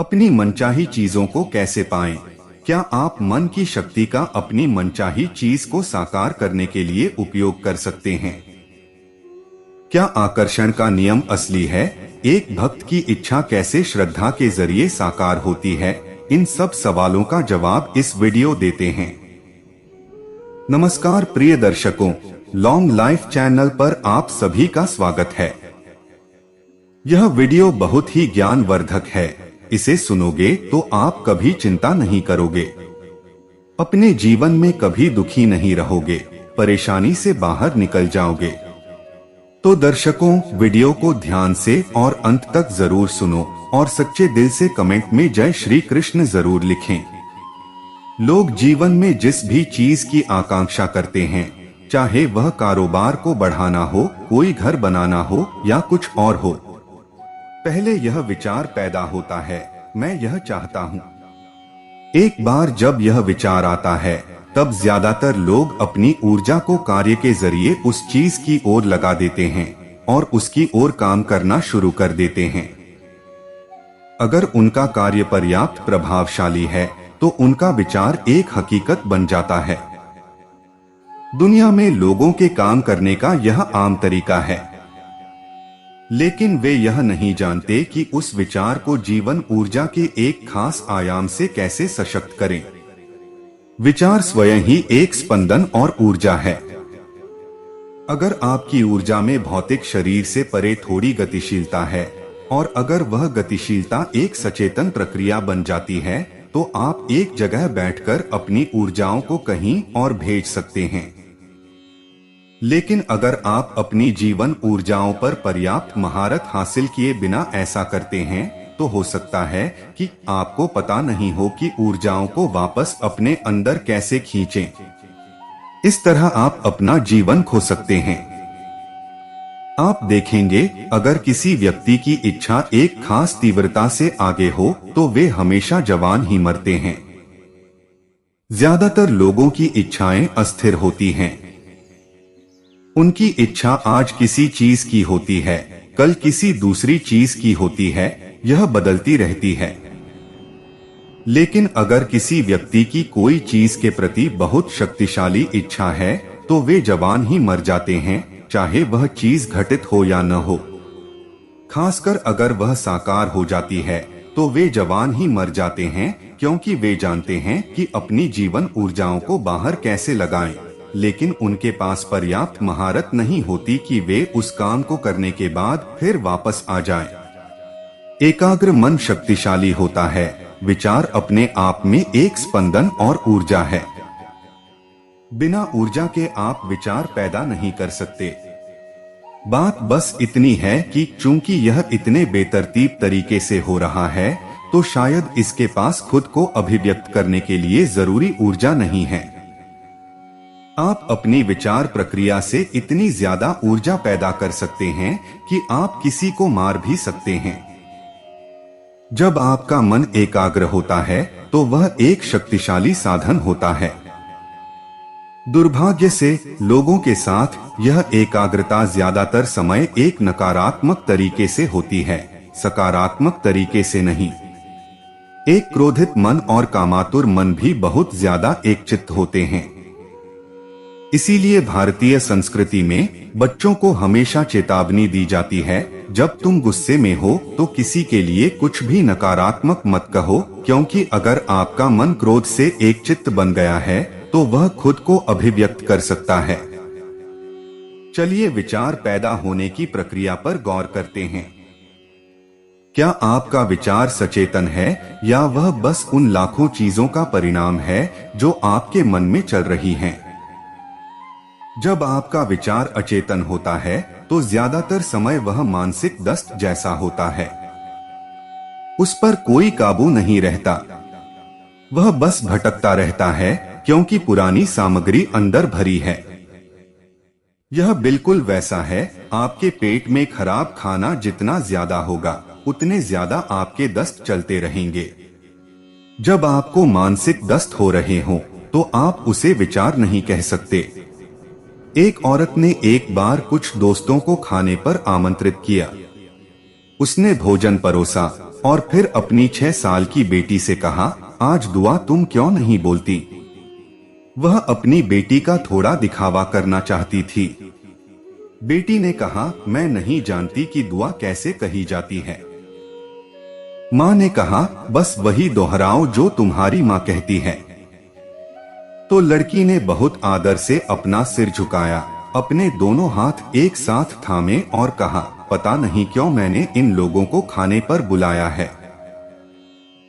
अपनी मनचाही चीजों को कैसे पाएं? क्या आप मन की शक्ति का अपनी मनचाही चीज को साकार करने के लिए उपयोग कर सकते हैं? क्या आकर्षण का नियम असली है? एक भक्त की इच्छा कैसे श्रद्धा के जरिए साकार होती है? इन सब सवालों का जवाब इस वीडियो देते हैं। नमस्कार प्रिय दर्शकों, लॉन्ग लाइफ चैनल पर आप सभी का स्वागत है। यह वीडियो बहुत ही ज्ञानवर्धक है। इसे सुनोगे तो आप कभी चिंता नहीं करोगे, अपने जीवन में कभी दुखी नहीं रहोगे, परेशानी से बाहर निकल जाओगे। तो दर्शकों, वीडियो को ध्यान से और अंत तक जरूर सुनो और सच्चे दिल से कमेंट में जय श्री कृष्ण जरूर लिखें। लोग जीवन में जिस भी चीज की आकांक्षा करते हैं, चाहे वह कारोबार को बढ़ाना हो, कोई घर बनाना हो या कुछ और हो, पहले यह विचार पैदा होता है, मैं यह चाहता हूँ। एक बार जब यह विचार आता है, तब ज्यादातर लोग अपनी ऊर्जा को कार्य के जरिए उस चीज की ओर लगा देते हैं और उसकी ओर काम करना शुरू कर देते हैं। अगर उनका कार्य पर्याप्त प्रभावशाली है, तो उनका विचार एक हकीकत बन जाता है। दुनिया में लोगों के काम करने का यह आम तरीका है, लेकिन वे यह नहीं जानते कि उस विचार को जीवन ऊर्जा के एक खास आयाम से कैसे सशक्त करें। विचार स्वयं ही एक स्पंदन और ऊर्जा है। अगर आपकी ऊर्जा में भौतिक शरीर से परे थोड़ी गतिशीलता है और अगर वह गतिशीलता एक सचेतन प्रक्रिया बन जाती है, तो आप एक जगह बैठकर अपनी ऊर्जाओं को कहीं और भेज सकते हैं। लेकिन अगर आप अपनी जीवन ऊर्जाओं पर पर्याप्त महारत हासिल किए बिना ऐसा करते हैं, तो हो सकता है कि आपको पता नहीं हो कि ऊर्जाओं को वापस अपने अंदर कैसे खींचें। इस तरह आप अपना जीवन खो सकते हैं। आप देखेंगे, अगर किसी व्यक्ति की इच्छा एक खास तीव्रता से आगे हो, तो वे हमेशा जवान ही मरते हैं। ज्यादातर लोगों की इच्छाएं अस्थिर होती हैं। उनकी इच्छा आज किसी चीज की होती है, कल किसी दूसरी चीज की होती है, यह बदलती रहती है। लेकिन अगर किसी व्यक्ति की कोई चीज के प्रति बहुत शक्तिशाली इच्छा है, तो वे जवान ही मर जाते हैं, चाहे वह चीज घटित हो या न हो। खासकर अगर वह साकार हो जाती है, तो वे जवान ही मर जाते हैं, क्योंकि वे जानते हैं कि अपनी जीवन ऊर्जाओं को बाहर कैसे लगाएं, लेकिन उनके पास पर्याप्त महारत नहीं होती कि वे उस काम को करने के बाद फिर वापस आ जाएं। एकाग्र मन शक्तिशाली होता है। विचार अपने आप में एक स्पंदन और ऊर्जा है। बिना ऊर्जा के आप विचार पैदा नहीं कर सकते। बात बस इतनी है कि चूंकि यह इतने बेतरतीब तरीके से हो रहा है, तो शायद इसके पास खुद को अभिव्यक्त करने के लिए जरूरी ऊर्जा नहीं है। आप अपनी विचार प्रक्रिया से इतनी ज्यादा ऊर्जा पैदा कर सकते हैं कि आप किसी को मार भी सकते हैं। जब आपका मन एकाग्र होता है, तो वह एक शक्तिशाली साधन होता है। दुर्भाग्य से लोगों के साथ यह एकाग्रता ज्यादातर समय एक नकारात्मक तरीके से होती है, सकारात्मक तरीके से नहीं। एक क्रोधित मन और कामातुर मन भी बहुत ज्यादा एकचित्त होते हैं। इसीलिए भारतीय संस्कृति में बच्चों को हमेशा चेतावनी दी जाती है, जब तुम गुस्से में हो तो किसी के लिए कुछ भी नकारात्मक मत कहो, क्योंकि अगर आपका मन क्रोध से एकचित्त बन गया है, तो वह खुद को अभिव्यक्त कर सकता है। चलिए विचार पैदा होने की प्रक्रिया पर गौर करते हैं। क्या आपका विचार सचेतन है या वह बस उन लाखों चीजों का परिणाम है जो आपके मन में चल रही हैं? जब आपका विचार अचेतन होता है, तो ज्यादातर समय वह मानसिक दस्त जैसा होता है। उस पर कोई काबू नहीं रहता। वह बस भटकता रहता है, क्योंकि पुरानी सामग्री अंदर भरी है। यह बिल्कुल वैसा है, आपके पेट में खराब खाना जितना ज्यादा होगा, उतने ज्यादा आपके दस्त चलते रहेंगे। जब आपको मानसिक दस्त हो रहे हो, तो आप उसे विचार नहीं कह सकते। एक औरत ने एक बार कुछ दोस्तों को खाने पर आमंत्रित किया। उसने भोजन परोसा और फिर अपनी 6 साल की बेटी से कहा, आज दुआ तुम क्यों नहीं बोलती? वह अपनी बेटी का थोड़ा दिखावा करना चाहती थी। बेटी ने कहा, मैं नहीं जानती कि दुआ कैसे कही जाती है। माँ ने कहा, बस वही दोहराओ जो तुम्हारी माँ कहती है। तो लड़की ने बहुत आदर से अपना सिर झुकाया, अपने दोनों हाथ एक साथ थामे और कहा, पता नहीं क्यों मैंने इन लोगों को खाने पर बुलाया है।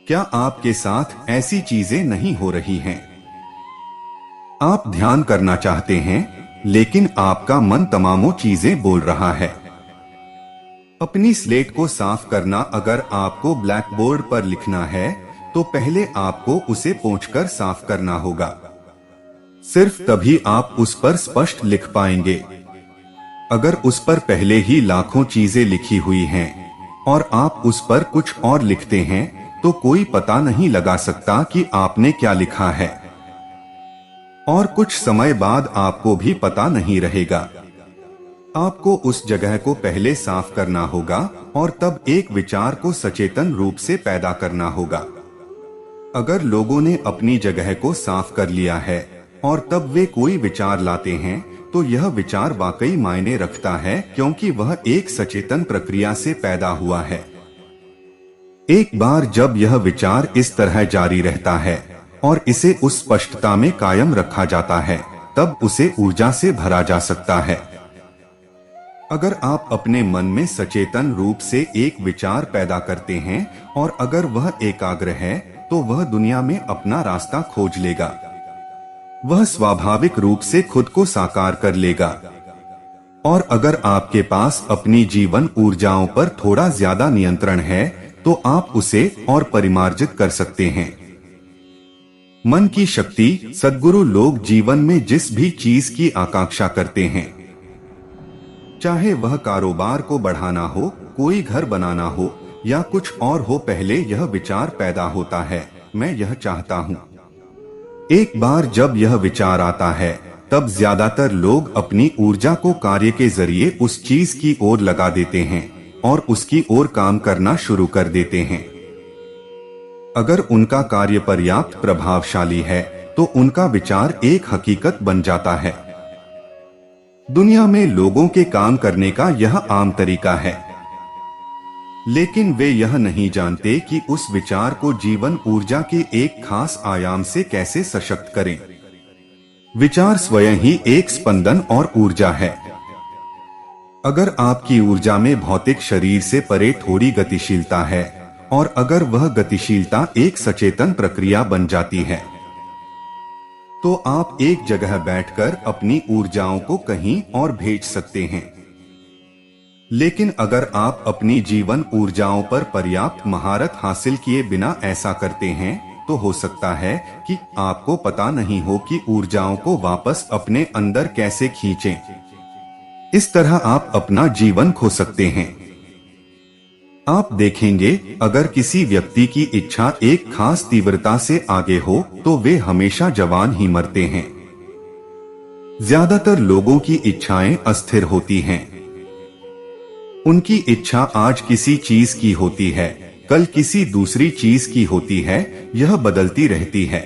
क्या आपके साथ ऐसी चीजें नहीं हो रही हैं? आप ध्यान करना चाहते हैं, लेकिन आपका मन तमामों चीजें बोल रहा है। अपनी स्लेट को साफ करना, अगर आपको ब्लैक बोर्ड पर लिखना है तो पहले आपको उसे पोंछकर साफ करना होगा। सिर्फ तभी आप उस पर स्पष्ट लिख पाएंगे। अगर उस पर पहले ही लाखों चीजें लिखी हुई हैं और आप उस पर कुछ और लिखते हैं तो कोई पता नहीं लगा सकता कि आपने क्या लिखा है, और कुछ समय बाद आपको भी पता नहीं रहेगा। आपको उस जगह को पहले साफ करना होगा और तब एक विचार को सचेतन रूप से पैदा करना होगा। अगर लोगों ने अपनी जगह को साफ कर लिया है और तब वे कोई विचार लाते हैं तो यह विचार वाकई मायने रखता है, क्योंकि वह एक सचेतन प्रक्रिया से पैदा हुआ है। एक बार जब यह विचार इस तरह जारी रहता है और इसे उस स्पष्टता में कायम रखा जाता है, तब उसे ऊर्जा से भरा जा सकता है। अगर आप अपने मन में सचेतन रूप से एक विचार पैदा करते हैं और अगर वह एकाग्र है तो वह दुनिया में अपना रास्ता खोज लेगा। वह स्वाभाविक रूप से खुद को साकार कर लेगा। और अगर आपके पास अपनी जीवन ऊर्जाओं पर थोड़ा ज्यादा नियंत्रण है तो आप उसे और परिमार्जित कर सकते हैं। मन की शक्ति। सद्गुरु लोग जीवन में जिस भी चीज की आकांक्षा करते हैं, चाहे वह कारोबार को बढ़ाना हो, कोई घर बनाना हो या कुछ और हो, पहले यह विचार पैदा होता है, मैं यह चाहता हूँ। एक बार जब यह विचार आता है तब ज्यादातर लोग अपनी ऊर्जा को कार्य के जरिए उस चीज की ओर लगा देते हैं और उसकी ओर काम करना शुरू कर देते हैं। अगर उनका कार्य पर्याप्त प्रभावशाली है तो उनका विचार एक हकीकत बन जाता है। दुनिया में लोगों के काम करने का यह आम तरीका है, लेकिन वे यह नहीं जानते कि उस विचार को जीवन ऊर्जा के एक खास आयाम से कैसे सशक्त करें। विचार स्वयं ही एक स्पंदन और ऊर्जा है। अगर आपकी ऊर्जा में भौतिक शरीर से परे थोड़ी गतिशीलता है और अगर वह गतिशीलता एक सचेतन प्रक्रिया बन जाती है, तो आप एक जगह बैठकर अपनी ऊर्जाओं को कहीं और भेज सकते हैं। लेकिन अगर आप अपनी जीवन ऊर्जाओं पर पर्याप्त महारत हासिल किए बिना ऐसा करते हैं तो हो सकता है कि आपको पता नहीं हो कि ऊर्जाओं को वापस अपने अंदर कैसे खींचें। इस तरह आप अपना जीवन खो सकते हैं। आप देखेंगे, अगर किसी व्यक्ति की इच्छा एक खास तीव्रता से आगे हो तो वे हमेशा जवान ही मरते हैं। ज्यादातर लोगों की इच्छाएं अस्थिर होती हैं। उनकी इच्छा आज किसी चीज की होती है, कल किसी दूसरी चीज की होती है, यह बदलती रहती है।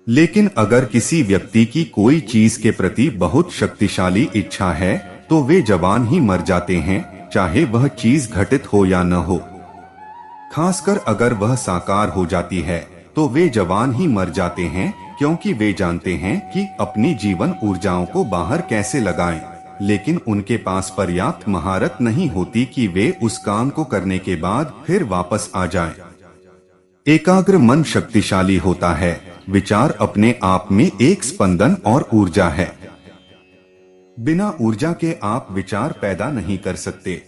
लेकिन अगर किसी व्यक्ति की कोई चीज के प्रति बहुत शक्तिशाली इच्छा है तो वे जवान ही मर जाते हैं, चाहे वह चीज घटित हो या न हो। खासकर अगर वह साकार हो जाती है तो वे जवान ही मर जाते हैं, क्योंकि वे जानते हैं कि अपनी जीवन ऊर्जाओं को बाहर कैसे लगाएं, लेकिन उनके पास पर्याप्त महारत नहीं होती कि वे उस काम को करने के बाद फिर वापस आ जाएं। एकाग्र मन शक्तिशाली होता है। विचार अपने आप में एक स्पंदन और ऊर्जा है। बिना ऊर्जा के आप विचार पैदा नहीं कर सकते।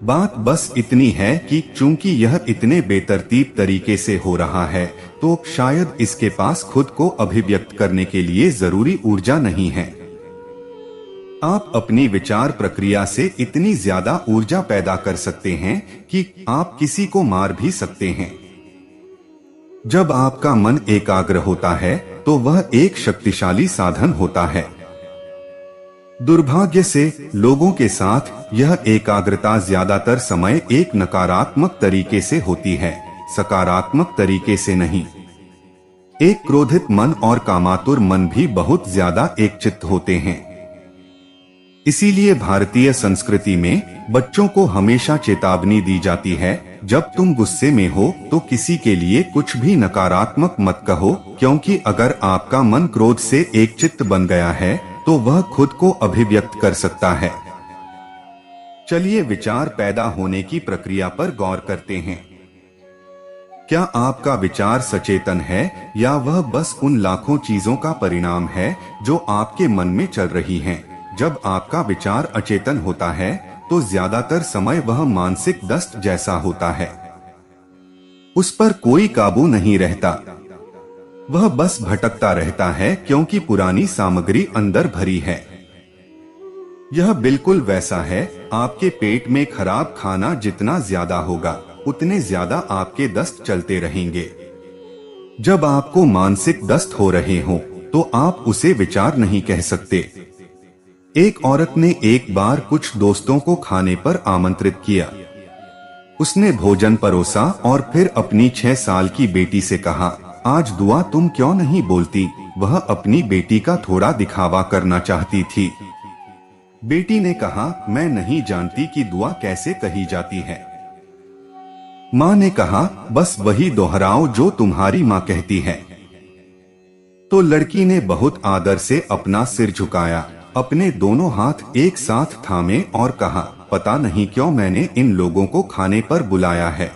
बात बस इतनी है कि चूंकि यह इतने बेतरतीब तरीके से हो रहा है तो शायद इसके पास खुद को अभिव्यक्त करने के लिए जरूरी ऊर्जा नहीं है। आप अपनी विचार प्रक्रिया से इतनी ज्यादा ऊर्जा पैदा कर सकते हैं कि आप किसी को मार भी सकते हैं। जब आपका मन एकाग्र होता है तो वह एक शक्तिशाली साधन होता है। दुर्भाग्य से लोगों के साथ यह एकाग्रता ज्यादातर समय एक नकारात्मक तरीके से होती है, सकारात्मक तरीके से नहीं। एक क्रोधित मन और कामातुर मन भी बहुत ज्यादा एकचित्त होते हैं। इसीलिए भारतीय संस्कृति में बच्चों को हमेशा चेतावनी दी जाती है, जब तुम गुस्से में हो तो किसी के लिए कुछ भी नकारात्मक मत कहो, क्योंकि अगर आपका मन क्रोध से एकचित्त बन गया है तो वह खुद को अभिव्यक्त कर सकता है। चलिए विचार पैदा होने की प्रक्रिया पर गौर करते हैं। क्या आपका विचार सचेतन है या वह बस उन लाखों चीजों का परिणाम है जो आपके मन में चल रही हैं? जब आपका विचार अचेतन होता है तो ज्यादातर समय वह मानसिक दस्त जैसा होता है। उस पर कोई काबू नहीं रहता, वह बस भटकता रहता है क्योंकि पुरानी सामग्री अंदर भरी है। यह बिल्कुल वैसा है, आपके पेट में खराब खाना जितना ज्यादा होगा उतने ज्यादा आपके दस्त चलते रहेंगे। जब आपको मानसिक दस्त हो रहे हो तो आप उसे विचार नहीं कह सकते। एक औरत ने एक बार कुछ दोस्तों को खाने पर आमंत्रित किया। उसने भोजन परोसा और फिर अपनी 6 साल की बेटी से कहा, आज दुआ तुम क्यों नहीं बोलती? वह अपनी बेटी का थोड़ा दिखावा करना चाहती थी। बेटी ने कहा, मैं नहीं जानती कि दुआ कैसे कही जाती है। माँ ने कहा, बस वही दोहराओ जो तुम्हारी माँ कहती है। तो लड़की ने बहुत आदर से अपना सिर झुकाया, अपने दोनों हाथ एक साथ थामे और कहा, पता नहीं क्यों मैंने इन लोगों को खाने पर बुलाया है।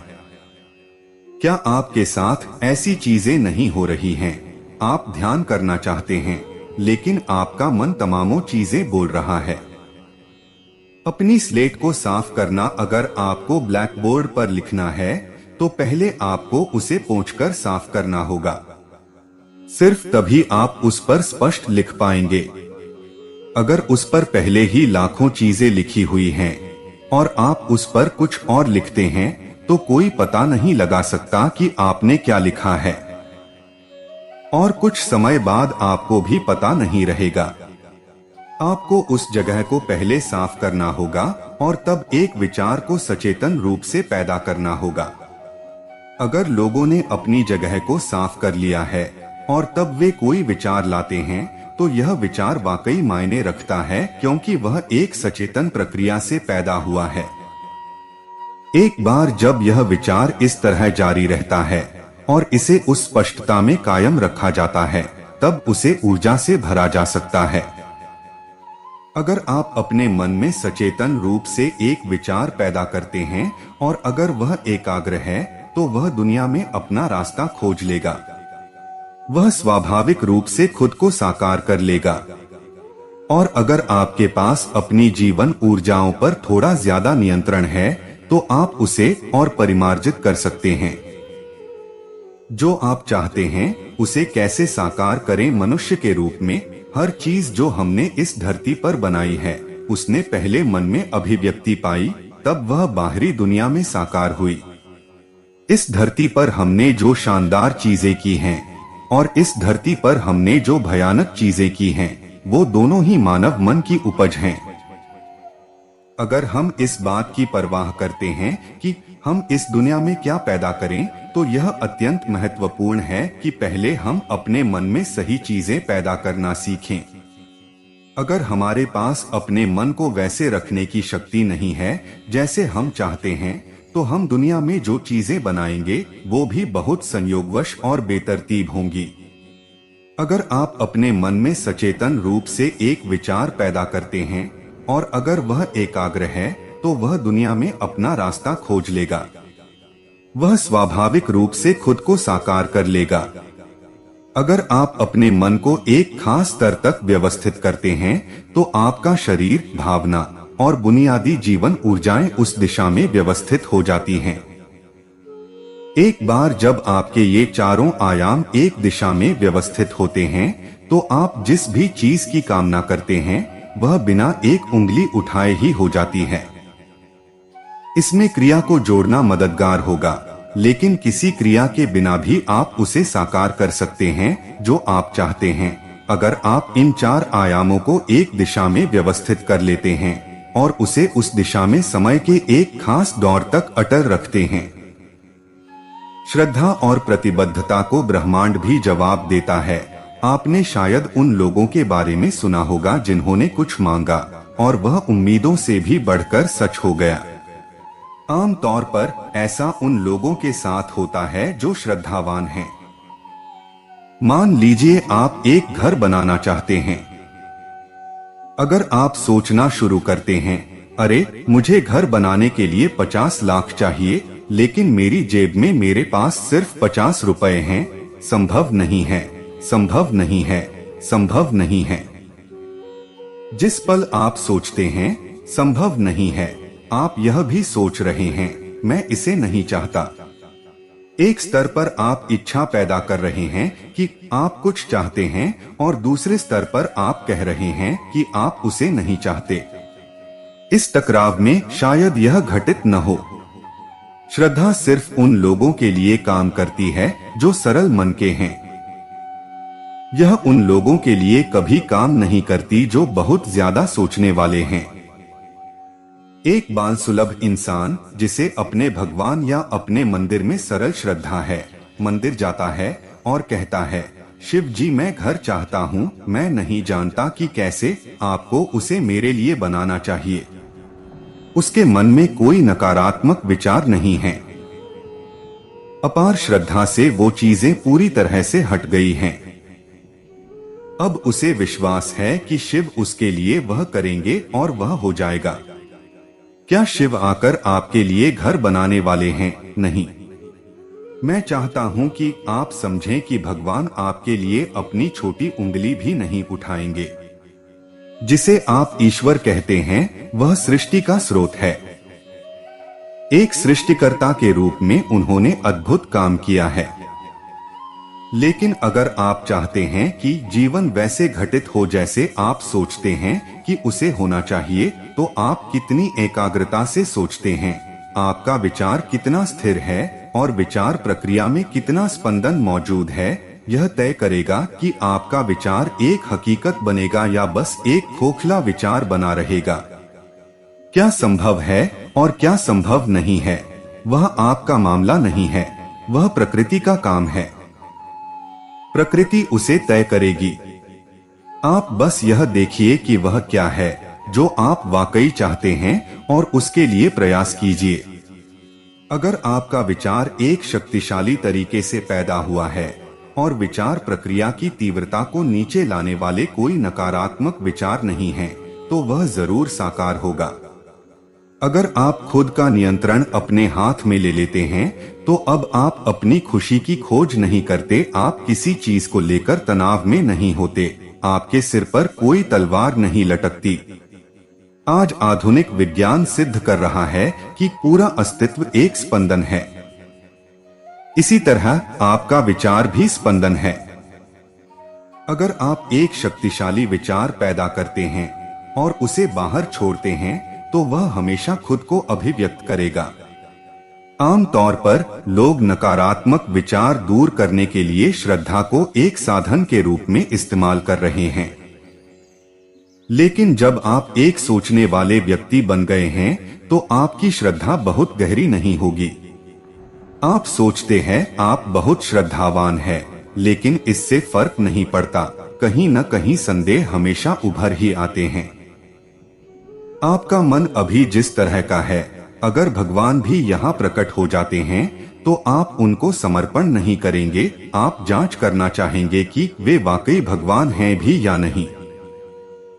क्या आपके साथ ऐसी चीजें नहीं हो रही हैं? आप ध्यान करना चाहते हैं लेकिन आपका मन तमामों चीजें बोल रहा है। अपनी स्लेट को साफ करना, अगर आपको ब्लैक बोर्ड पर लिखना है तो पहले आपको उसे पोंछकर साफ करना होगा। सिर्फ तभी आप उस पर स्पष्ट लिख पाएंगे। अगर उस पर पहले ही लाखों चीजें लिखी हुई हैं और आप उस पर कुछ और लिखते हैं तो कोई पता नहीं लगा सकता कि आपने क्या लिखा है, और कुछ समय बाद आपको भी पता नहीं रहेगा। आपको उस जगह को पहले साफ करना होगा और तब एक विचार को सचेतन रूप से पैदा करना होगा। अगर लोगों ने अपनी जगह को साफ कर लिया है और तब वे कोई विचार लाते हैं तो यह विचार वाकई मायने रखता है, क्योंकि वह एक सचेतन प्रक्रिया से पैदा हुआ है। एक बार जब यह विचार इस तरह जारी रहता है और इसे उस स्पष्टता में कायम रखा जाता है, तब उसे ऊर्जा से भरा जा सकता है। अगर आप अपने मन में सचेतन रूप से एक विचार पैदा करते हैं और अगर वह एकाग्र है तो वह दुनिया में अपना रास्ता खोज लेगा। वह स्वाभाविक रूप से खुद को साकार कर लेगा। और अगर आपके पास अपनी जीवन ऊर्जाओं पर थोड़ा ज्यादा नियंत्रण है तो आप उसे और परिमार्जित कर सकते हैं। जो आप चाहते हैं उसे कैसे साकार करें? मनुष्य के रूप में हर चीज जो हमने इस धरती पर बनाई है उसने पहले मन में अभिव्यक्ति पाई, तब वह बाहरी दुनिया में साकार हुई। इस धरती पर हमने जो शानदार चीजें की हैं और इस धरती पर हमने जो भयानक चीजें की हैं, वो दोनों ही मानव मन की उपज हैं। अगर हम इस बात की परवाह करते हैं कि हम इस दुनिया में क्या पैदा करें, तो यह अत्यंत महत्वपूर्ण है कि पहले हम अपने मन में सही चीजें पैदा करना सीखें। अगर हमारे पास अपने मन को वैसे रखने की शक्ति नहीं है जैसे हम चाहते हैं, तो हम दुनिया में जो चीजें बनाएंगे वो भी बहुत संयोगवश और बेतरतीब होंगी। अगर आप अपने मन में सचेतन रूप से एक विचार पैदा करते हैं और अगर वह एकाग्र है तो वह दुनिया में अपना रास्ता खोज लेगा। वह स्वाभाविक रूप से खुद को साकार कर लेगा। अगर आप अपने मन को एक खास स्तर तक व्यवस्थित करते हैं तो आपका शरीर, भावना और बुनियादी जीवन ऊर्जाएं उस दिशा में व्यवस्थित हो जाती हैं। एक बार जब आपके ये चारों आयाम एक दिशा में व्यवस्थित होते हैं तो आप जिस भी चीज की कामना करते हैं वह बिना एक उंगली उठाए ही हो जाती है। इसमें क्रिया को जोड़ना मददगार होगा, लेकिन किसी क्रिया के बिना भी आप उसे साकार कर सकते हैं जो आप चाहते हैं। अगर आप इन 4 आयामों को एक दिशा में व्यवस्थित कर लेते हैं और उसे उस दिशा में समय के एक खास दौर तक अटल रखते हैं। श्रद्धा और प्रतिबद्धता को ब्रह्मांड भी जवाब देता है। आपने शायद उन लोगों के बारे में सुना होगा जिन्होंने कुछ मांगा और वह उम्मीदों से भी बढ़कर सच हो गया। आमतौर पर ऐसा उन लोगों के साथ होता है जो श्रद्धावान हैं। मान लीजिए आप एक घर बनाना चाहते हैं। अगर आप सोचना शुरू करते हैं, अरे मुझे घर बनाने के लिए 50 लाख चाहिए, लेकिन मेरी जेब में मेरे पास सिर्फ 50 रुपए हैं, संभव नहीं है, संभव नहीं है, संभव नहीं है। जिस पल आप सोचते हैं संभव नहीं है, आप यह भी सोच रहे हैं मैं इसे नहीं चाहता। एक स्तर पर आप इच्छा पैदा कर रहे हैं कि आप कुछ चाहते हैं और दूसरे स्तर पर आप कह रहे हैं कि आप उसे नहीं चाहते। इस टकराव में शायद यह घटित न हो। श्रद्धा सिर्फ उन लोगों के लिए काम करती है जो सरल मन के हैं। यह उन लोगों के लिए कभी काम नहीं करती जो बहुत ज्यादा सोचने वाले हैं। एक बाल सुलभ इंसान जिसे अपने भगवान या अपने मंदिर में सरल श्रद्धा है, मंदिर जाता है और कहता है, शिव जी मैं घर चाहता हूँ, मैं नहीं जानता कि कैसे, आपको उसे मेरे लिए बनाना चाहिए। उसके मन में कोई नकारात्मक विचार नहीं है। अपार श्रद्धा से वो चीजें पूरी तरह से हट गई हैं। अब उसे विश्वास है कि शिव उसके लिए वह करेंगे और वह हो जाएगा। क्या शिव आकर आपके लिए घर बनाने वाले हैं? नहीं। मैं चाहता हूं कि आप समझें कि भगवान आपके लिए अपनी छोटी उंगली भी नहीं उठाएंगे। जिसे आप ईश्वर कहते हैं वह सृष्टि का स्रोत है। एक सृष्टिकर्ता के रूप में उन्होंने अद्भुत काम किया है। लेकिन अगर आप चाहते हैं कि जीवन वैसे घटित हो जैसे आप सोचते हैं कि उसे होना चाहिए, तो आप कितनी एकाग्रता से सोचते हैं, आपका विचार कितना स्थिर है और विचार प्रक्रिया में कितना स्पंदन मौजूद है, यह तय करेगा कि आपका विचार एक हकीकत बनेगा या बस एक खोखला विचार बना रहेगा। क्या संभव है और क्या संभव नहीं है, वह आपका मामला नहीं है, वह प्रकृति का काम है। प्रकृति उसे तय करेगी। आप बस यह देखिए कि वह क्या है जो आप वाकई चाहते हैं और उसके लिए प्रयास कीजिए। अगर आपका विचार एक शक्तिशाली तरीके से पैदा हुआ है और विचार प्रक्रिया की तीव्रता को नीचे लाने वाले कोई नकारात्मक विचार नहीं है, तो वह जरूर साकार होगा। अगर आप खुद का नियंत्रण अपने हाथ में ले लेते हैं, तो अब आप अपनी खुशी की खोज नहीं करते, आप किसी चीज को लेकर तनाव में नहीं होते, आपके सिर पर कोई तलवार नहीं लटकती। आज आधुनिक विज्ञान सिद्ध कर रहा है कि पूरा अस्तित्व एक स्पंदन है। इसी तरह आपका विचार भी स्पंदन है। अगर आप एक शक्तिशाली विचार पैदा करते हैं और उसे बाहर छोड़ते हैं, तो वह हमेशा खुद को अभिव्यक्त करेगा। आमतौर पर लोग नकारात्मक विचार दूर करने के लिए श्रद्धा को एक साधन के रूप में इस्तेमाल कर रहे हैं। लेकिन जब आप एक सोचने वाले व्यक्ति बन गए हैं, तो आपकी श्रद्धा बहुत गहरी नहीं होगी। आप सोचते हैं आप बहुत श्रद्धावान हैं, लेकिन इससे फर्क नहीं पड़ता, कहीं न कहीं संदेह हमेशा उभर ही आते हैं। आपका मन अभी जिस तरह का है, अगर भगवान भी यहाँ प्रकट हो जाते हैं, तो आप उनको समर्पण नहीं करेंगे, आप जांच करना चाहेंगे कि वे वाकई भगवान हैं भी या नहीं।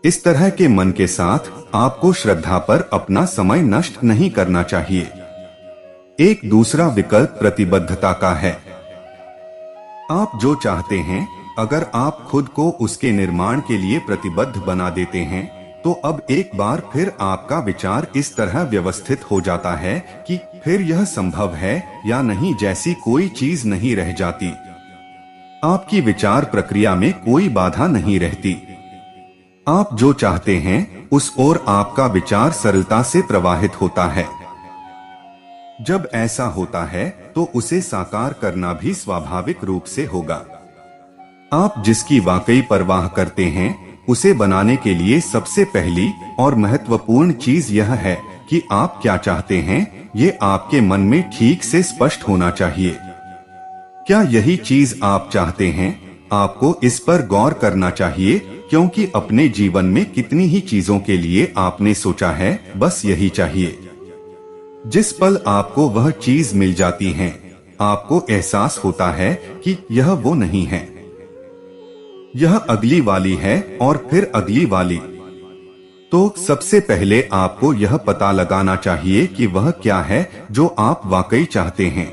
इस तरह के मन के साथ आपको श्रद्धा पर अपना समय नष्ट नहीं करना चाहिए। एक दूसरा विकल्प प्रतिबद्धता का है। आप जो चाहते हैं, अगर आप खुद को उसके निर्माण के लिए प्रतिबद्ध बना देते हैं, तो अब एक बार फिर आपका विचार इस तरह व्यवस्थित हो जाता है कि फिर यह संभव है या नहीं जैसी कोई चीज नहीं रह जाती। आपकी विचार प्रक्रिया में कोई बाधा नहीं रहती। आप जो चाहते हैं उस ओर आपका विचार सरलता से प्रवाहित होता है। जब ऐसा होता है तो उसे साकार करना भी स्वाभाविक रूप से होगा। आप जिसकी वाकई परवाह करते हैं उसे बनाने के लिए सबसे पहली और महत्वपूर्ण चीज यह है कि आप क्या चाहते हैं ये आपके मन में ठीक से स्पष्ट होना चाहिए। क्या यही चीज आप चाहते हैं? आपको इस पर गौर करना चाहिए, क्योंकि अपने जीवन में कितनी ही चीजों के लिए आपने सोचा है बस यही चाहिए। जिस पल आपको वह चीज मिल जाती है, आपको एहसास होता है कि यह वो नहीं है, यह अगली वाली है और फिर अगली वाली। तो सबसे पहले आपको यह पता लगाना चाहिए कि वह क्या है जो आप वाकई चाहते हैं।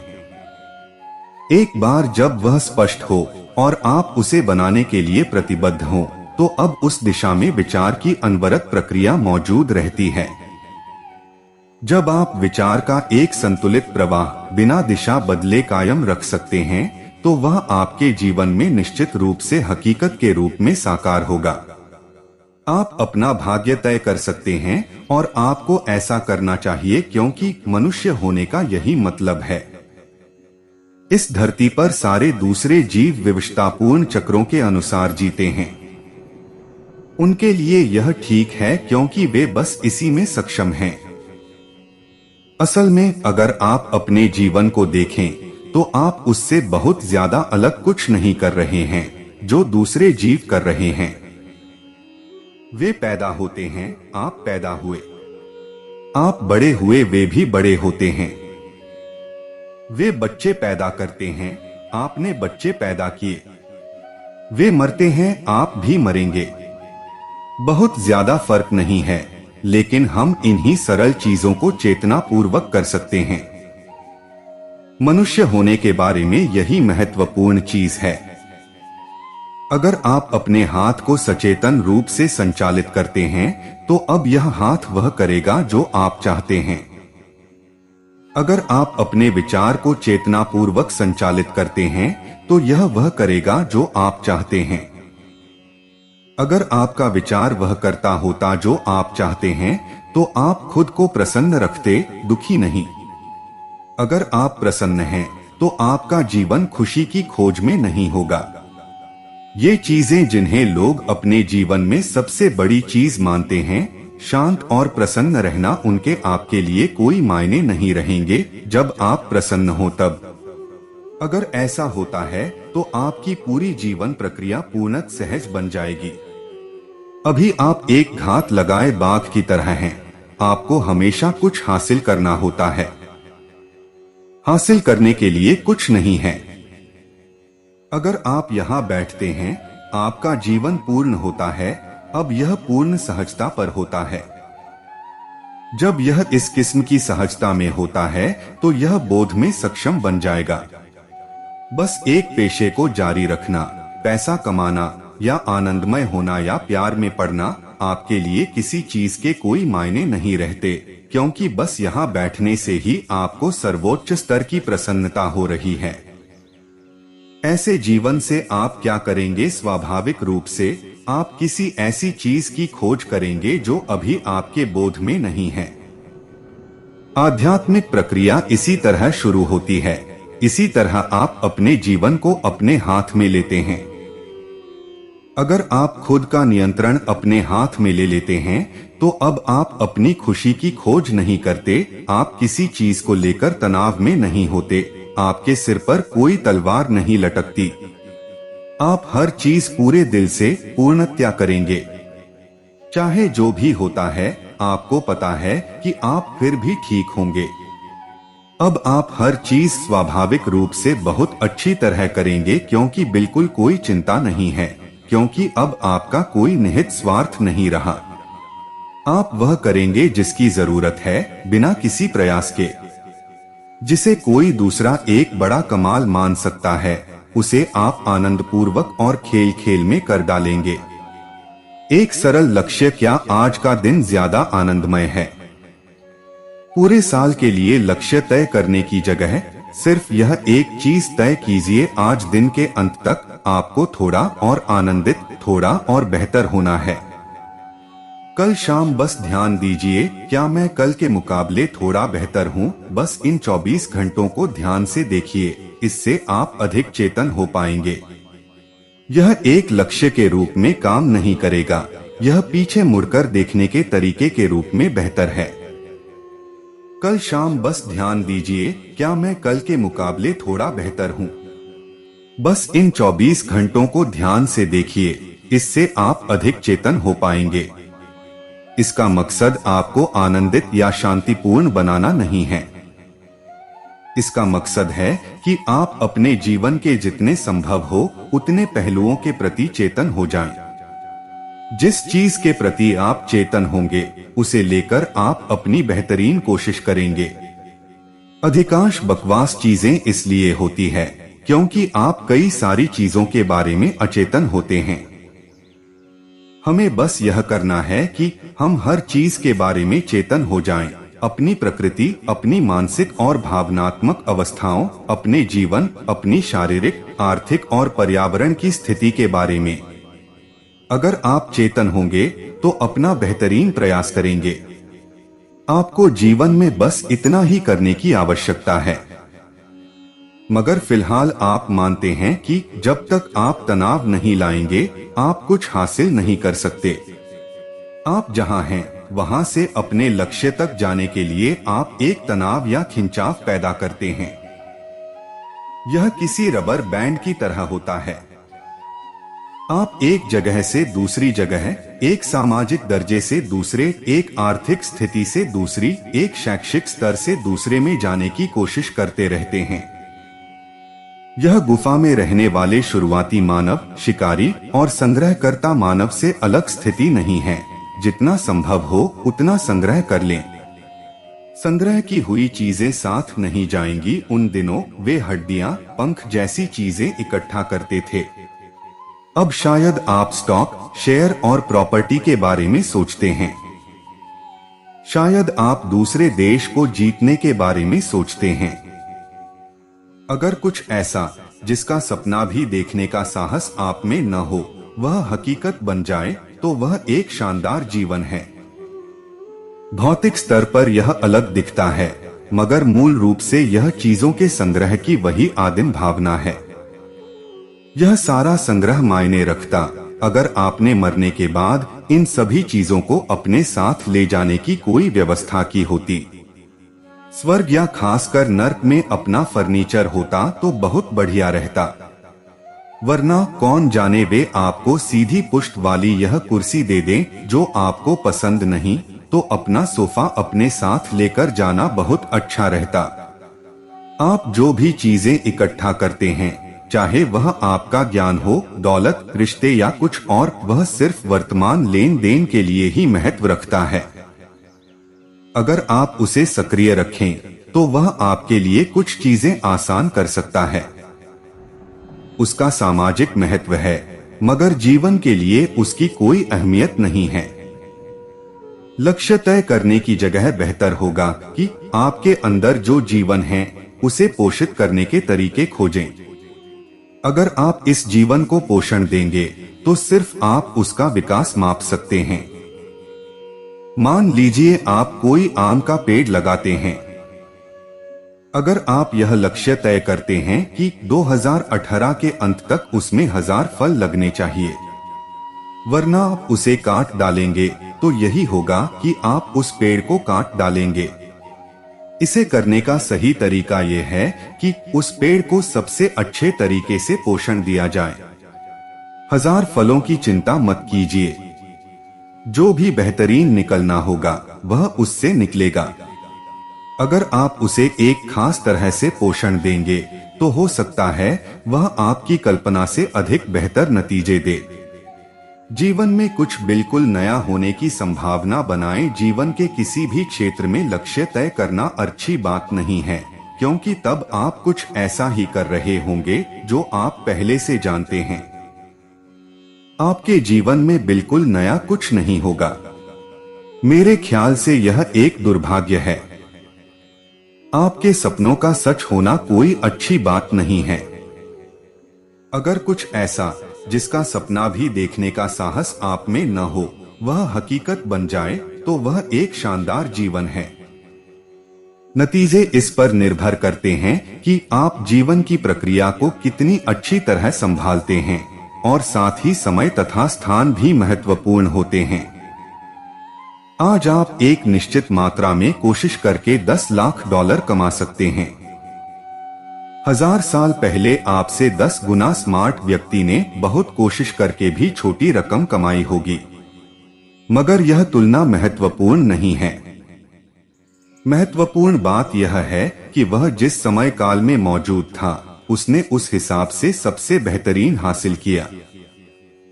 एक बार जब वह स्पष्ट हो और आप उसे बनाने के लिए प्रतिबद्ध हो, तो अब उस दिशा में विचार की अनवरत प्रक्रिया मौजूद रहती है। जब आप विचार का एक संतुलित प्रवाह बिना दिशा बदले कायम रख सकते हैं, तो वह आपके जीवन में निश्चित रूप से हकीकत के रूप में साकार होगा। आप अपना भाग्य तय कर सकते हैं और आपको ऐसा करना चाहिए, क्योंकि मनुष्य होने का यही मतलब है। इस धरती पर सारे दूसरे जीव विविधतापूर्ण चक्रों के अनुसार जीते हैं। उनके लिए यह ठीक है, क्योंकि वे बस इसी में सक्षम हैं। असल में अगर आप अपने जीवन को देखें, तो आप उससे बहुत ज्यादा अलग कुछ नहीं कर रहे हैं जो दूसरे जीव कर रहे हैं। वे पैदा होते हैं, आप पैदा हुए। आप बड़े हुए, वे भी बड़े होते हैं। वे बच्चे पैदा करते हैं, आपने बच्चे पैदा किए। वे मरते हैं, आप भी मरेंगे। बहुत ज्यादा फर्क नहीं है, लेकिन हम इन्हीं सरल चीजों को चेतना पूर्वक कर सकते हैं। मनुष्य होने के बारे में यही महत्वपूर्ण चीज है। अगर आप अपने हाथ को सचेतन रूप से संचालित करते हैं, तो अब यह हाथ वह करेगा जो आप चाहते हैं। अगर आप अपने विचार को चेतनापूर्वक संचालित करते हैं, तो यह वह करेगा जो आप चाहते हैं। अगर आपका विचार वह करता होता जो आप चाहते हैं, तो आप खुद को प्रसन्न रखते, दुखी नहीं। अगर आप प्रसन्न हैं, तो आपका जीवन खुशी की खोज में नहीं होगा। ये चीजें जिन्हें लोग अपने जीवन में सबसे बड़ी चीज मानते हैं, शांत और प्रसन्न रहना, उनके आपके लिए कोई मायने नहीं रहेंगे जब आप प्रसन्न हो तब। अगर ऐसा होता है, तो आपकी पूरी जीवन प्रक्रिया पूर्णतः सहज बन जाएगी। अभी आप एक घात लगाए बाघ की तरह हैं। आपको हमेशा कुछ हासिल करना होता है। हासिल करने के लिए कुछ नहीं है। अगर आप यहाँ बैठते हैं, आपका जीवन पूर्ण होता है। अब यह पूर्ण सहजता पर होता है। जब यह इस किस्म की सहजता में होता है, तो यह बोध में सक्षम बन जाएगा। बस एक पेशे को जारी रखना, पैसा कमाना या आनंदमय होना या प्यार में पड़ना, आपके लिए किसी चीज के कोई मायने नहीं रहते, क्योंकि बस यहाँ बैठने से ही आपको सर्वोच्च स्तर की प्रसन्नता हो रही है। ऐसे जीवन से आप क्या करेंगे? स्वाभाविक रूप से आप किसी ऐसी चीज की खोज करेंगे जो अभी आपके बोध में नहीं है। आध्यात्मिक प्रक्रिया इसी तरह शुरू होती है। इसी तरह आप अपने जीवन को अपने हाथ में लेते हैं। अगर आप खुद का नियंत्रण अपने हाथ में ले लेते हैं, तो अब आप अपनी खुशी की खोज नहीं करते, आप किसी चीज को लेकर तनाव में नहीं होते, आपके सिर पर कोई तलवार नहीं लटकती। आप हर चीज पूरे दिल से पूर्णतया करेंगे। चाहे जो भी होता है, आपको पता है कि आप फिर भी ठीक होंगे। अब आप हर चीज स्वाभाविक रूप से बहुत अच्छी तरह करेंगे, क्योंकि बिल्कुल कोई चिंता नहीं है, क्योंकि अब आपका कोई निहित स्वार्थ नहीं रहा। आप वह करेंगे जिसकी जरूरत है, बिना किसी प्रयास के। जिसे कोई दूसरा एक बड़ा कमाल मान सकता है, उसे आप आनंद पूर्वक और खेल खेल में कर डालेंगे। एक सरल लक्ष्य, क्या आज का दिन ज्यादा आनंदमय है? पूरे साल के लिए लक्ष्य तय करने की जगह सिर्फ यह एक चीज तय कीजिए, आज दिन के अंत तक आपको थोड़ा और आनंदित, थोड़ा और बेहतर होना है। कल शाम बस ध्यान दीजिए, क्या मैं कल के मुकाबले थोड़ा बेहतर हूँ? बस इन 24 घंटों को ध्यान से देखिए, इससे आप अधिक चेतन हो पाएंगे। यह एक लक्ष्य के रूप में काम नहीं करेगा, यह पीछे मुड़कर देखने के तरीके के रूप में बेहतर है। कल शाम बस ध्यान दीजिए, क्या मैं कल के मुकाबले थोड़ा बेहतर हूँ? बस इन 24 घंटों को ध्यान से देखिए, इससे आप अधिक चेतन हो पाएंगे। इसका मकसद आपको आनंदित या शांतिपूर्ण बनाना नहीं है। इसका मकसद है कि आप अपने जीवन के जितने संभव हो उतने पहलुओं के प्रति चेतन हो जाएं। जिस चीज के प्रति आप चेतन होंगे उसे लेकर आप अपनी बेहतरीन कोशिश करेंगे। अधिकांश बकवास चीजें इसलिए होती है क्योंकि आप कई सारी चीजों के बारे में अचेतन होते हैं। हमें बस यह करना है कि हम हर चीज के बारे में चेतन हो जाएं, अपनी प्रकृति, अपनी मानसिक और भावनात्मक अवस्थाओं, अपने जीवन, अपनी शारीरिक, आर्थिक और पर्यावरण की स्थिति के बारे में। अगर आप चेतन होंगे तो अपना बेहतरीन प्रयास करेंगे। आपको जीवन में बस इतना ही करने की आवश्यकता है। मगर फिलहाल आप मानते हैं कि जब तक आप तनाव नहीं लाएंगे आप कुछ हासिल नहीं कर सकते। आप जहां हैं वहां से अपने लक्ष्य तक जाने के लिए आप एक तनाव या खिंचाव पैदा करते हैं। यह किसी रबर बैंड की तरह होता है। आप एक जगह से दूसरी जगह, एक सामाजिक दर्जे से दूसरे, एक आर्थिक स्थिति से दूसरी, एक शैक्षिक स्तर से दूसरे में जाने की कोशिश करते रहते हैं। यह गुफा में रहने वाले शुरुआती मानव, शिकारी और संग्रहकर्ता मानव से अलग स्थिति नहीं है। जितना संभव हो उतना संग्रह कर लें। संग्रह की हुई चीजें साथ नहीं जाएंगी। उन दिनों वे हड्डियां, पंख जैसी चीजें इकट्ठा करते थे। अब शायद आप स्टॉक, शेयर और प्रॉपर्टी के बारे में सोचते हैं। शायद आप दूसरे देश को जीतने के बारे में सोचते हैं। अगर कुछ ऐसा जिसका सपना भी देखने का साहस आप में न हो वह हकीकत बन जाए तो वह एक शानदार जीवन है। भौतिक स्तर पर यह अलग दिखता है मगर मूल रूप से यह चीजों के संग्रह की वही आदिम भावना है। यह सारा संग्रह मायने रखता अगर आपने मरने के बाद इन सभी चीजों को अपने साथ ले जाने की कोई व्यवस्था की होती। स्वर्ग या खासकर नर्क में अपना फर्नीचर होता तो बहुत बढ़िया रहता। वरना कौन जाने वे आपको सीधी पुष्ट वाली यह कुर्सी दे दें जो आपको पसंद नहीं तो अपना सोफा अपने साथ लेकर जाना बहुत अच्छा रहता। आप जो भी चीजें इकट्ठा करते हैं, चाहे वह आपका ज्ञान हो, दौलत, रिश्ते या कुछ और, वह सिर्फ वर्तमान लेन देन के लिए ही महत्व रखता है। अगर आप उसे सक्रिय रखें तो वह आपके लिए कुछ चीजें आसान कर सकता है। उसका सामाजिक महत्व है मगर जीवन के लिए उसकी कोई अहमियत नहीं है। लक्ष्य तय करने की जगह बेहतर होगा कि आपके अंदर जो जीवन है उसे पोषित करने के तरीके खोजें। अगर आप इस जीवन को पोषण देंगे तो सिर्फ आप उसका विकास माप सकते हैं। मान लीजिए आप कोई आम का पेड़ लगाते हैं। अगर आप यह लक्ष्य तय करते हैं कि 2018 के अंत तक उसमें 1000 फल लगने चाहिए, वरना आप उसे काट डालेंगे तो यही होगा कि आप उस पेड़ को काट डालेंगे। इसे करने का सही तरीका यह है कि उस पेड़ को सबसे अच्छे तरीके से पोषण दिया जाए। 1000 फलों की चिंता मत कीजिए, जो भी बेहतरीन निकलना होगा वह उससे निकलेगा। अगर आप उसे एक खास तरह से पोषण देंगे तो हो सकता है वह आपकी कल्पना से अधिक बेहतर नतीजे दे। जीवन में कुछ बिल्कुल नया होने की संभावना बनाएं। जीवन के किसी भी क्षेत्र में लक्ष्य तय करना अच्छी बात नहीं है क्योंकि तब आप कुछ ऐसा ही कर रहे होंगे जो आप पहले से जानते हैं। आपके जीवन में बिल्कुल नया कुछ नहीं होगा। मेरे ख्याल से यह एक दुर्भाग्य है। आपके सपनों का सच होना कोई अच्छी बात नहीं है। अगर कुछ ऐसा जिसका सपना भी देखने का साहस आप में न हो वह हकीकत बन जाए तो वह एक शानदार जीवन है। नतीजे इस पर निर्भर करते हैं कि आप जीवन की प्रक्रिया को कितनी अच्छी तरह संभालते हैं और साथ ही समय तथा स्थान भी महत्वपूर्ण होते हैं। आज आप एक निश्चित मात्रा में कोशिश करके $10 लाख कमा सकते हैं। 1000 साल पहले आपसे 10 गुना स्मार्ट व्यक्ति ने बहुत कोशिश करके भी छोटी रकम कमाई होगी, मगर यह तुलना महत्वपूर्ण नहीं है। महत्वपूर्ण बात यह है कि वह जिस समय काल में मौजूद था उसने उस हिसाब से सबसे बेहतरीन हासिल किया।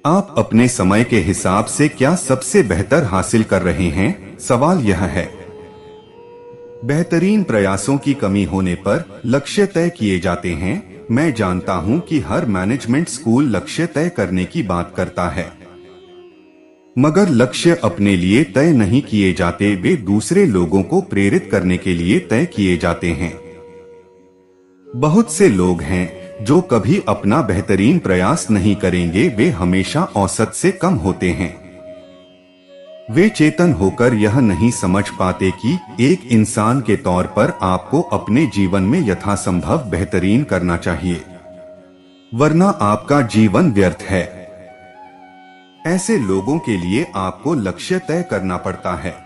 आप अपने समय के हिसाब से क्या सबसे बेहतर हासिल कर रहे हैं? सवाल यह है। बेहतरीन प्रयासों की कमी होने पर लक्ष्य तय किए जाते हैं। मैं जानता हूं कि हर मैनेजमेंट स्कूल लक्ष्य तय करने की बात करता है, मगर लक्ष्य अपने लिए तय नहीं किए जाते, वे दूसरे लोगों को प्रेरित करने के लिए तय किए जाते हैं। बहुत से लोग हैं जो कभी अपना बेहतरीन प्रयास नहीं करेंगे, वे हमेशा औसत से कम होते हैं। वे चेतन होकर यह नहीं समझ पाते कि एक इंसान के तौर पर आपको अपने जीवन में यथासंभव बेहतरीन करना चाहिए, वरना आपका जीवन व्यर्थ है। ऐसे लोगों के लिए आपको लक्ष्य तय करना पड़ता है।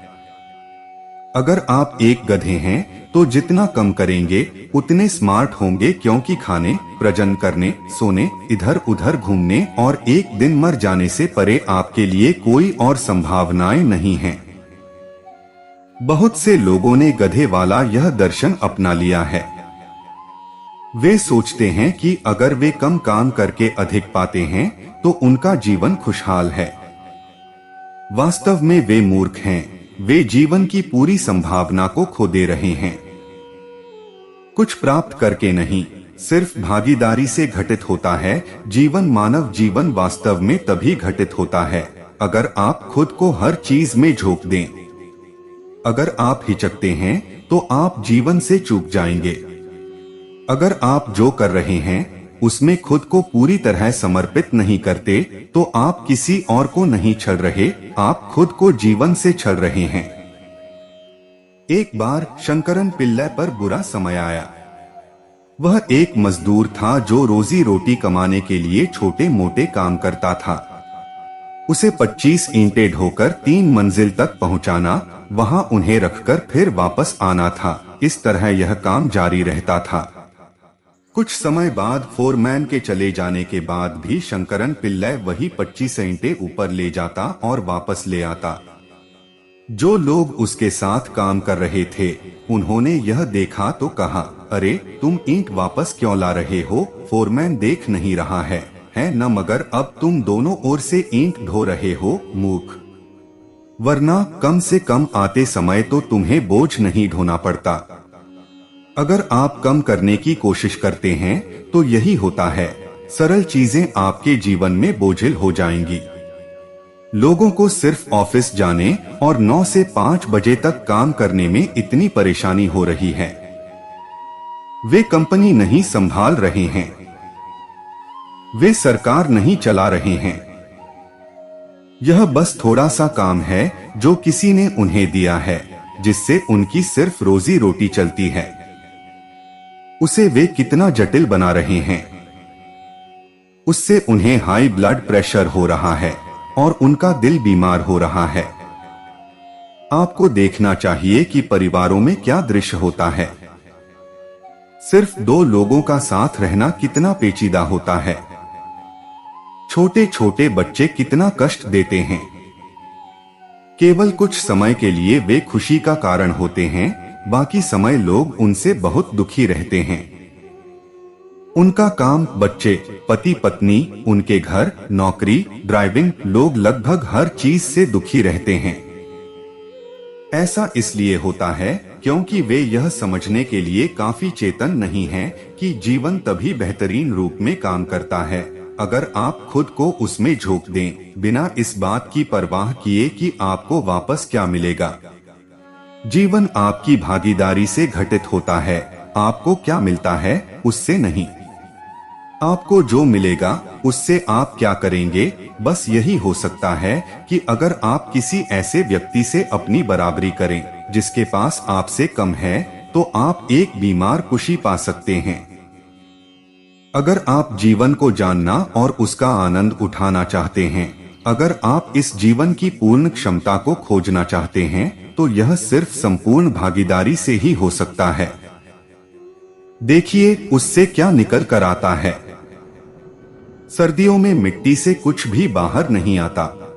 अगर आप एक गधे हैं तो जितना कम करेंगे उतने स्मार्ट होंगे, क्योंकि खाने, प्रजनन करने, सोने, इधर उधर घूमने और एक दिन मर जाने से परे आपके लिए कोई और संभावनाएं नहीं हैं। बहुत से लोगों ने गधे वाला यह दर्शन अपना लिया है। वे सोचते हैं कि अगर वे कम काम करके अधिक पाते हैं तो उनका जीवन खुशहाल है। वास्तव में वे मूर्ख हैं। वे जीवन की पूरी संभावना को खो दे रहे हैं। कुछ प्राप्त करके नहीं, सिर्फ भागीदारी से घटित होता है जीवन। मानव जीवन वास्तव में तभी घटित होता है अगर आप खुद को हर चीज में झोंक दें। अगर आप हिचकते हैं तो आप जीवन से चूक जाएंगे। अगर आप जो कर रहे हैं उसमें खुद को पूरी तरह समर्पित नहीं करते तो आप किसी और को नहीं छल रहे, आप खुद को जीवन से छल रहे हैं। एक बार शंकरन पिल्लै पर बुरा समय आया। वह एक मजदूर था जो रोजी रोटी कमाने के लिए छोटे मोटे काम करता था। उसे 25 ईंटें ढोकर 3 मंजिल तक पहुंचाना, वहां उन्हें रखकर फिर वापस आना था। इस तरह यह काम जारी रहता था। कुछ समय बाद फोरमैन के चले जाने के बाद भी शंकरन पिल्लै वही 25 ईंटें ऊपर ले जाता और वापस ले आता। जो लोग उसके साथ काम कर रहे थे उन्होंने यह देखा तो कहा, अरे तुम ईंट वापस क्यों ला रहे हो? फोरमैन देख नहीं रहा है न? मगर अब तुम दोनों ओर से ईंट ढो रहे हो, मूर्ख। वरना कम से कम आते समय तो तुम्हें बोझ नहीं ढोना पड़ता। अगर आप कम करने की कोशिश करते हैं तो यही होता है, सरल चीजें आपके जीवन में बोझिल हो जाएंगी। लोगों को सिर्फ ऑफिस जाने और 9 से 5 बजे तक काम करने में इतनी परेशानी हो रही है। वे कंपनी नहीं संभाल रहे हैं, वे सरकार नहीं चला रहे हैं। यह बस थोड़ा सा काम है जो किसी ने उन्हें दिया है, जिससे उनकी सिर्फ रोजी रोटी चलती है। उसे वे कितना जटिल बना रहे हैं। उससे उन्हें हाई ब्लड प्रेशर हो रहा है और उनका दिल बीमार हो रहा है। आपको देखना चाहिए कि परिवारों में क्या दृश्य होता है। सिर्फ 2 लोगों का साथ रहना कितना पेचीदा होता है। छोटे छोटे बच्चे कितना कष्ट देते हैं। केवल कुछ समय के लिए वे खुशी का कारण होते हैं, बाकी समय लोग उनसे बहुत दुखी रहते हैं। उनका काम, बच्चे, पति पत्नी, उनके घर, नौकरी, ड्राइविंग, लोग लगभग हर चीज से दुखी रहते हैं। ऐसा इसलिए होता है क्योंकि वे यह समझने के लिए काफी चेतन नहीं हैं कि जीवन तभी बेहतरीन रूप में काम करता है अगर आप खुद को उसमें झोंक दें, बिना इस बात की परवाह किए कि आपको वापस क्या मिलेगा। जीवन आपकी भागीदारी से घटित होता है। आपको क्या मिलता है उससे नहीं, आपको जो मिलेगा उससे आप क्या करेंगे। बस यही हो सकता है कि अगर आप किसी ऐसे व्यक्ति से अपनी बराबरी करें जिसके पास आपसे कम है तो आप एक बीमार खुशी पा सकते हैं। अगर आप जीवन को जानना और उसका आनंद उठाना चाहते हैं, अगर आप इस जीवन की पूर्ण क्षमता को खोजना चाहते हैं, तो यह सिर्फ संपूर्ण भागीदारी से ही हो सकता है। देखिए उससे क्या निकल कर आता है। सर्दियों में मिट्टी से कुछ भी बाहर नहीं आता।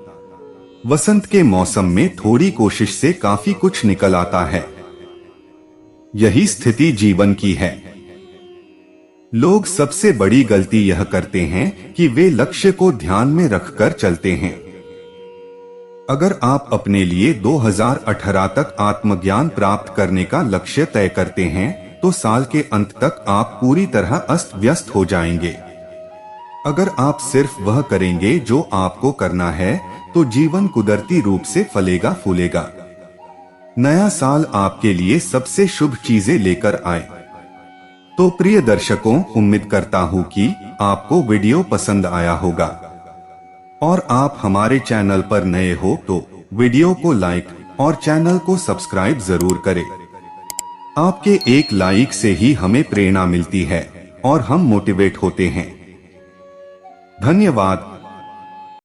वसंत के मौसम में थोड़ी कोशिश से काफी कुछ निकल आता है। यही स्थिति जीवन की है। लोग सबसे बड़ी गलती यह करते हैं कि वे लक्ष्य को ध्यान में रखकर चलते हैं। अगर आप अपने लिए 2018 तक आत्मज्ञान प्राप्त करने का लक्ष्य तय करते हैं, तो साल के अंत तक आप पूरी तरह अस्त व्यस्त हो जाएंगे। अगर आप सिर्फ वह करेंगे जो आपको करना है, तो जीवन कुदरती रूप से फलेगा फूलेगा। नया साल आपके लिए सबसे शुभ चीजें लेकर आए। तो प्रिय दर्शकों, उम्मीद करता हूँ कि आपको वीडियो पसंद आया होगा और आप हमारे चैनल पर नए हो तो वीडियो को लाइक और चैनल को सब्सक्राइब जरूर करें। आपके एक लाइक से ही हमें प्रेरणा मिलती है और हम मोटिवेट होते हैं। धन्यवाद।